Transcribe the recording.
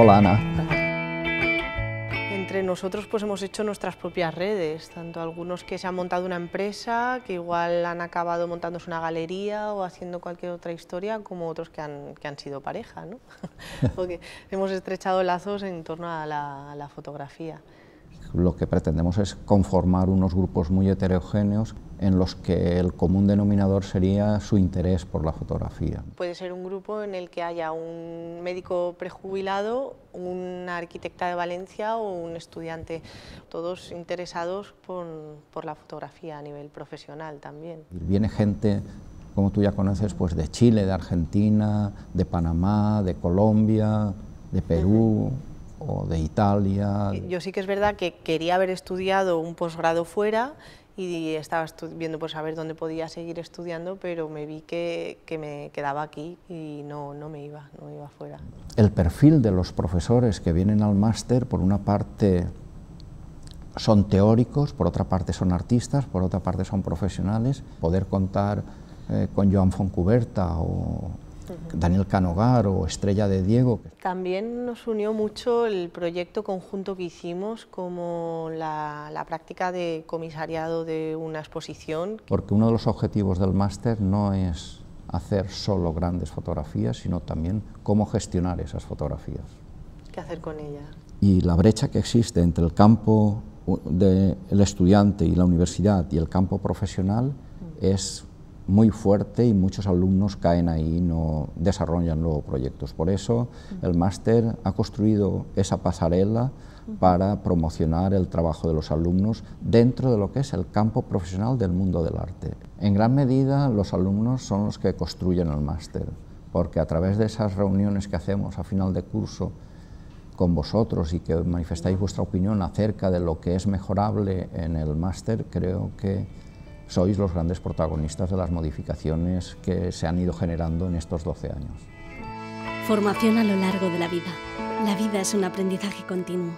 Hola, Ana. Entre nosotros pues hemos hecho nuestras propias redes, tanto algunos que se han montado una empresa, que igual han acabado montándose una galería o haciendo cualquier otra historia, como otros que han sido pareja, ¿no? Porque hemos estrechado lazos en torno a la fotografía. Lo que pretendemos es conformar unos grupos muy heterogéneos en los que el común denominador sería su interés por la fotografía. Puede ser un grupo en el que haya un médico prejubilado, una arquitecta de Valencia o un estudiante, todos interesados por la fotografía a nivel profesional también. Viene gente, como tú ya conoces, pues de Chile, de Argentina, de Panamá, de Colombia, de Perú o de Italia. Yo sí que es verdad que quería haber estudiado un posgrado fuera y estaba viendo pues a ver dónde podía seguir estudiando, pero me vi que me quedaba aquí y no me iba fuera. El perfil de los profesores que vienen al máster, por una parte son teóricos, por otra parte son artistas, por otra parte son profesionales. Poder contar con Joan Fontcuberta o Daniel Canogar o Estrella de Diego. También nos unió mucho el proyecto conjunto que hicimos, como la práctica de comisariado de una exposición. Porque uno de los objetivos del máster no es hacer solo grandes fotografías, sino también cómo gestionar esas fotografías. ¿Qué hacer con ellas? Y la brecha que existe entre el campo del estudiante y la universidad y el campo profesional es muy fuerte y muchos alumnos caen ahí y no desarrollan luego proyectos. Por eso el máster ha construido esa pasarela para promocionar el trabajo de los alumnos dentro de lo que es el campo profesional del mundo del arte. En gran medida los alumnos son los que construyen el máster, porque a través de esas reuniones que hacemos a final de curso con vosotros y que manifestáis vuestra opinión acerca de lo que es mejorable en el máster, creo que sois los grandes protagonistas de las modificaciones que se han ido generando en estos 12 años. Formación a lo largo de la vida. La vida es un aprendizaje continuo.